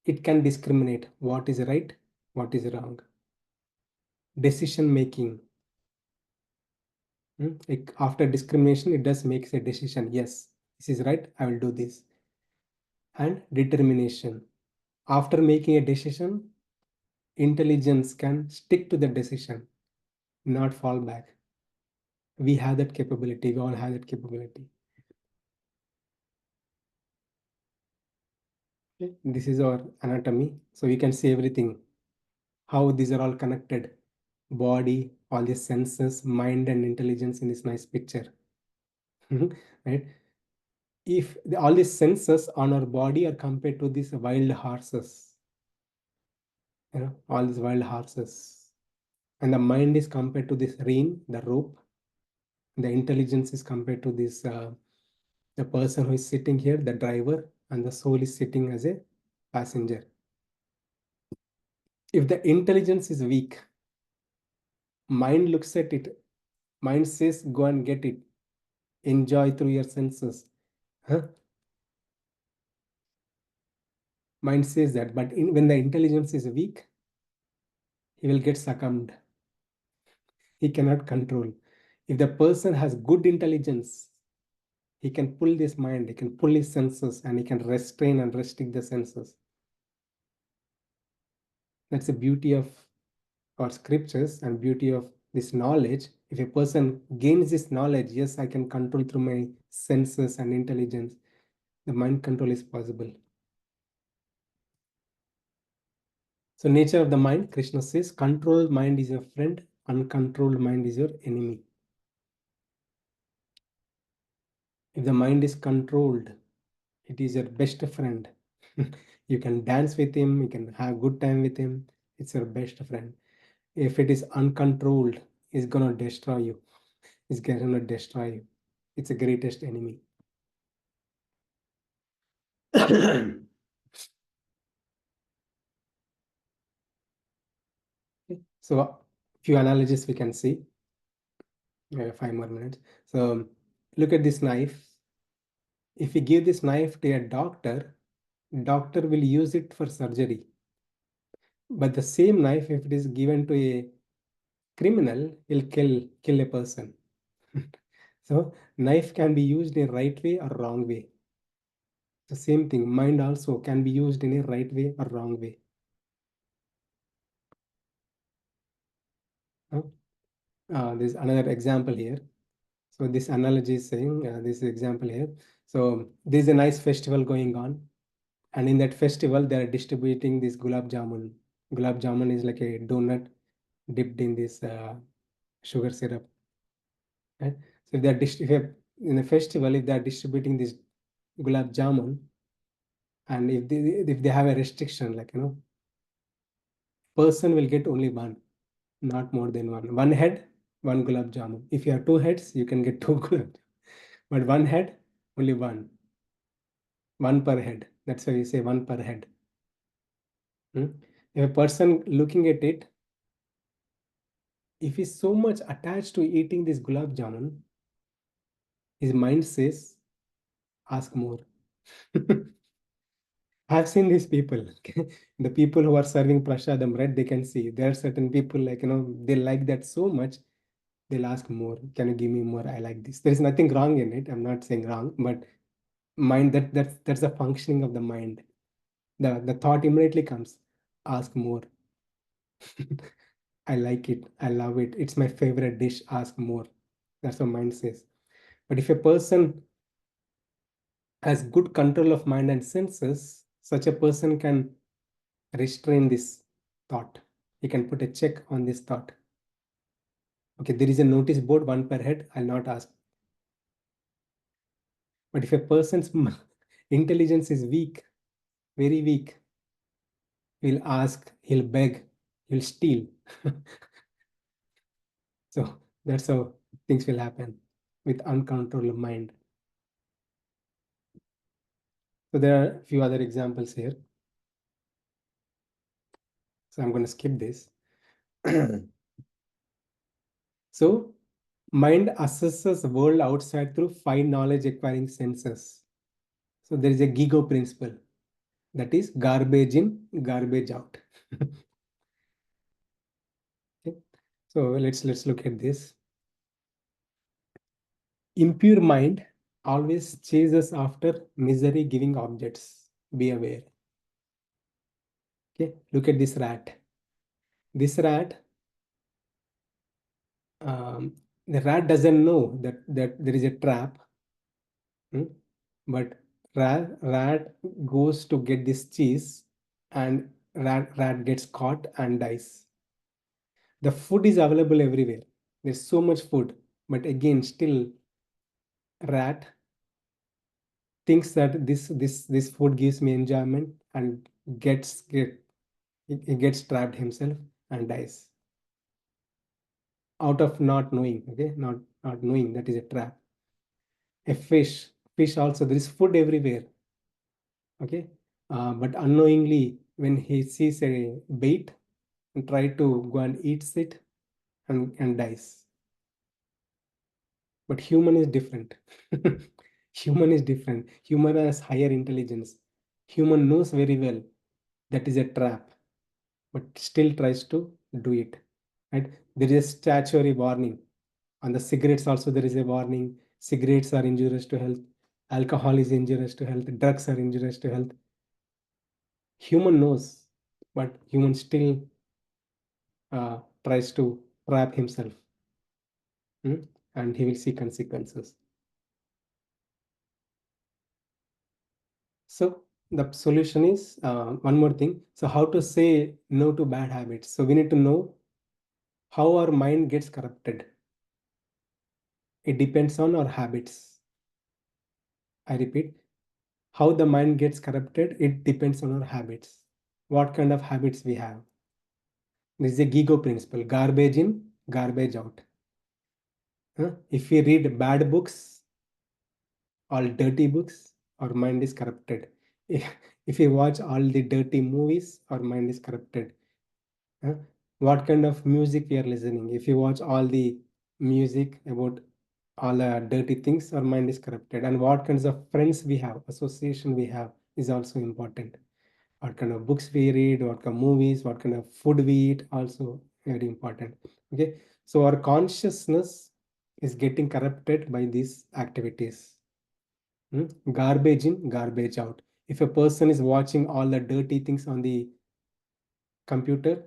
It can discriminate what is right, what is wrong. Decision making. Like after discrimination, it does makes a decision. Yes, this is right. I will do this. And determination. After making a decision, intelligence can stick to the decision, not fall back. We have that capability. We all have that capability. Okay. This is our anatomy. So we can see everything, how these are all connected. Body, all the senses, mind, and intelligence in this nice picture. Right? If all these senses on our body are compared to these wild horses, all these wild horses, and the mind is compared to this rein, the rope, the intelligence is compared to this the person who is sitting here, the driver, and the soul is sitting as a passenger. If the intelligence is weak, mind looks at it, mind says, go and get it, enjoy through your senses. Huh? Mind says that, but when the intelligence is weak, he will get succumbed. He cannot control. If the person has good intelligence, he can pull this mind, he can pull his senses, and he can restrain and restrict the senses. That's the beauty of our scriptures and beauty of this knowledge. If a person gains this knowledge, yes, I can control through my senses and intelligence. The mind control is possible. So nature of the mind, Krishna says, controlled mind is your friend, uncontrolled mind is your enemy. If the mind is controlled, it is your best friend. You can dance with him, you can have good time with him. It's your best friend. If it is uncontrolled, it's gonna destroy you. It's gonna destroy you. It's the greatest enemy. So few analogies we can see. 5 more minutes. So look at this knife. If we give this knife to a doctor, doctor will use it for surgery. But the same knife, if it is given to a criminal, will kill a person. So knife can be used in right way or wrong way. The same thing, mind also can be used in a right way or wrong way. There's another example here. So this analogy is saying this example here. So there's a nice festival going on, and in that festival they are distributing this gulab jamun. Gulab jamun is like a donut dipped in this sugar syrup. Right? So if they are in a festival, if they are distributing this gulab jamun, and if they have a restriction, like person will get only one, not more than one. One head, one gulab jamun. If you have two heads, you can get two gulab. But one head, only one. One per head. That's why we say one per head. If a person looking at it, if he's so much attached to eating this gulab jamun, his mind says, ask more. I've seen these people. The people who are serving prasadam, right? They can see there are certain people like they like that so much. They'll ask more. Can you give me more? I like this. There is nothing wrong in it. I'm not saying wrong, but mind that's the functioning of the mind. The thought immediately comes. Ask more. I like it. I love it. It's my favorite dish. Ask more. That's what mind says. But if a person has good control of mind and senses, such a person can restrain this thought. He can put a check on this thought. Okay, there is a notice board, one per head. I'll not ask. But if a person's intelligence is weak, very weak, he'll ask, he'll beg, he'll steal. So that's how things will happen with uncontrolled mind. So there are a few other examples here. So I'm going to skip this. So Mind assesses the world outside through five knowledge acquiring senses. So there is a GIGO principle, that is garbage in, garbage out. Okay. So let's look at this. Impure mind always chases after misery giving objects. Be aware. Okay, look at this rat. This rat, the rat doesn't know that there is a trap, hmm? But rat goes to get this cheese, and rat gets caught and dies. The food is available everywhere. There's so much food, but again, still rat thinks that this food gives me enjoyment and he gets trapped himself and dies out of not knowing. Okay, not knowing that is a trap. A fish also, there is food everywhere. Okay, but unknowingly when he sees a bait and try to go and eats it and dies. But human is different. Human is different. Human has higher intelligence. Human knows very well that is a trap, but still tries to do it. Right? There is a statutory warning. On the cigarettes also there is a warning. Cigarettes are injurious to health. Alcohol is injurious to health. Drugs are injurious to health. Human knows, but human still tries to trap himself, hmm? And he will see consequences. So the solution is one more thing. So how to say no to bad habits? So we need to know how our mind gets corrupted. It depends on our habits. I repeat, how the mind gets corrupted, it depends on our habits. What kind of habits we have. This is a GIGO principle: garbage in, garbage out. If we read bad books, all dirty books, our mind is corrupted. If we watch all the dirty movies, our mind is corrupted. Huh? What kind of music we are listening? If you watch all the music about all dirty things, our mind is corrupted. And what kinds of friends we have, association we have, is also important. What kind of books we read, what kind of movies, what kind of food we eat, also very important. Okay, so our consciousness is getting corrupted by these activities. Garbage in, garbage out. If a person is watching all the dirty things on the computer,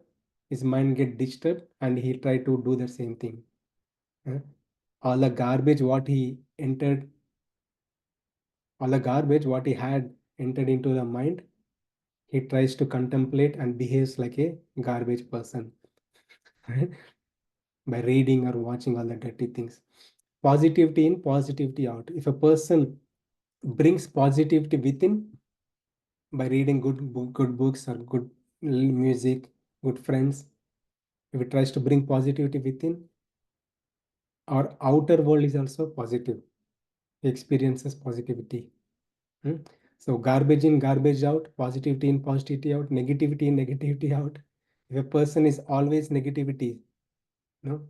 his mind get disturbed and he try to do the same thing. Uh, all the garbage what he entered, all the garbage what he had entered into the mind, he tries to contemplate and behaves like a garbage person, right? By reading or watching all the dirty things. Positivity in, positivity out. If a person brings positivity within by reading good books or good music, good friends, if it tries to bring positivity within, our outer world is also positive. He experiences positivity. Hmm? So garbage in, garbage out, positivity in, positivity out, negativity in, negativity out. If a person is always negativity, no,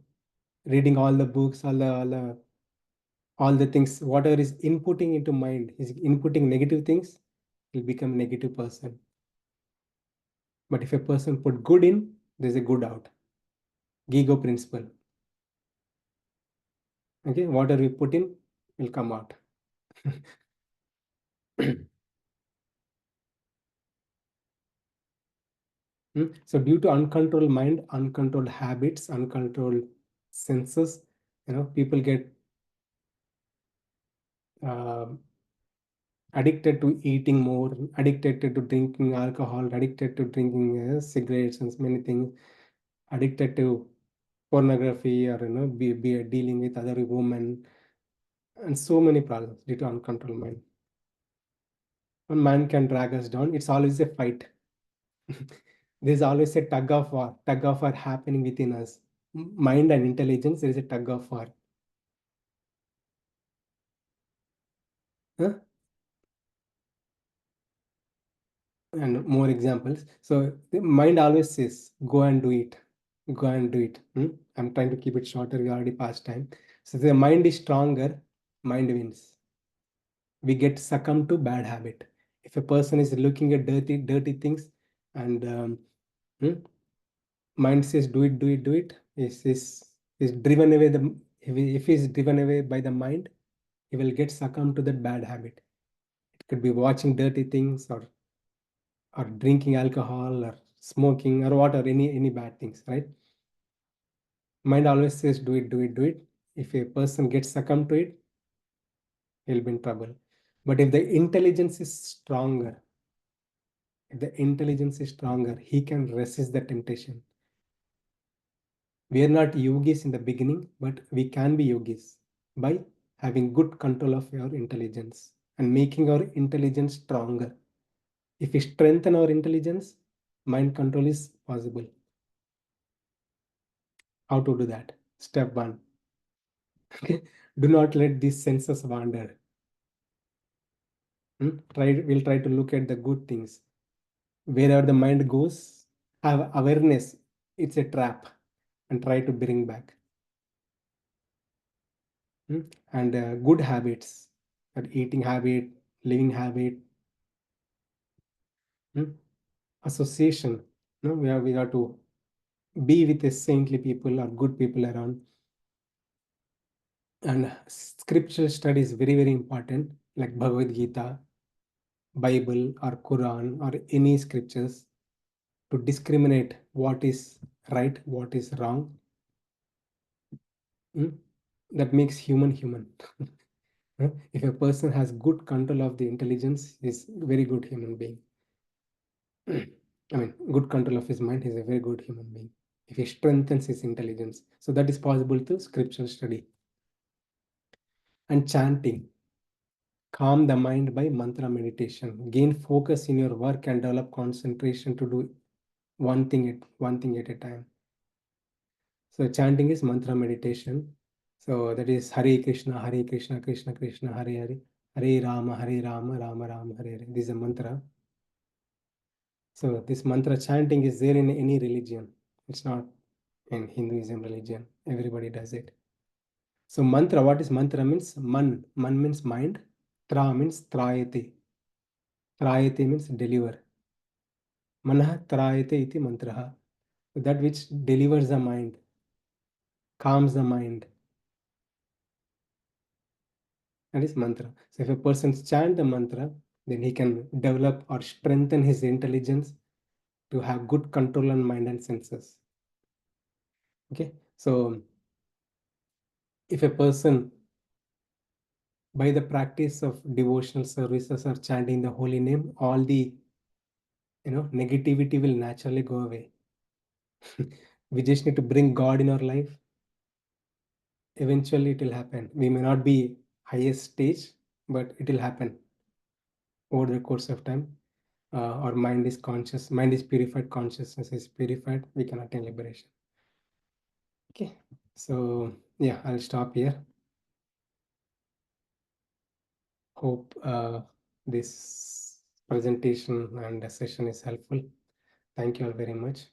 reading all the books, all the things, whatever is inputting into mind, is inputting negative things, he'll become negative person. But if a person put good in, there's a good out. Gigo principle. Okay, whatever we put in will come out. So due to uncontrolled mind, uncontrolled habits, uncontrolled senses, people get uh, addicted to eating more, addicted to drinking alcohol, addicted to drinking cigarettes and many things, addicted to pornography, or be dealing with other women, and so many problems due to uncontrolled mind. One man can drag us down. It's always a fight. There's always a tug of war happening within us. Mind and intelligence, there is a tug of war. Huh? And more examples. So the mind always says, go and do it. Go and do it. I'm trying to keep it shorter. We already passed time. So the mind is stronger, mind wins. We get succumbed to bad habit. If a person is looking at dirty things, and hmm, mind says do it, is driven away the, if he is driven away by the mind, he will get succumbed to that bad habit. It could be watching dirty things, or drinking alcohol, or smoking, or what, or any bad things, right? Mind always says do it. If a person gets succumbed to it, he'll be in trouble. But if the intelligence is stronger, he can resist the temptation. We are not yogis in the beginning, but we can be yogis by having good control of our intelligence and making our intelligence stronger. If we strengthen our intelligence, mind control is possible. How to do that? Step one. Okay. Do not let these senses wander. We'll try to look at the good things. Wherever the mind goes, have awareness. It's a trap, and try to bring back. And good habits, that eating habit, living habit, association. We have to be with a saintly people or good people around. And scripture study is very, very important, like Bhagavad Gita, Bible, or Quran, or any scriptures, to discriminate what is right, what is wrong. That makes human. If a person has good control of the intelligence, is very good human being. I mean, good control of his mind, he's a very good human being. If he strengthens his intelligence, so that is possible through scripture study. And chanting, calm the mind by mantra meditation. Gain focus in your work and develop concentration to do one thing at a time. So chanting is mantra meditation. So that is Hare Krishna, Hare Krishna, Krishna Krishna, Hare Hare, Hare Rama, Hare Rama, Rama Rama, Hare Hare. This is a mantra. So this mantra chanting is there in any religion. It's not in Hinduism religion. Everybody does it. So mantra, what is mantra means? Man means mind. Tra means trayate. Trayate means deliver. Manah trayate iti mantraha. That which delivers the mind, calms the mind. That is mantra. So if a person chant the mantra, then he can develop or strengthen his intelligence to have good control on mind and senses. Okay. So if a person, by the practice of devotional services or chanting the holy name, all the negativity will naturally go away. We just need to bring God in our life. Eventually it will happen. We may not be highest stage, but it will happen over the course of time. Our mind is conscious, mind is purified, consciousness is purified, we can attain liberation. Okay, so yeah, I'll stop here. Hope this presentation and session is helpful. Thank you all very much.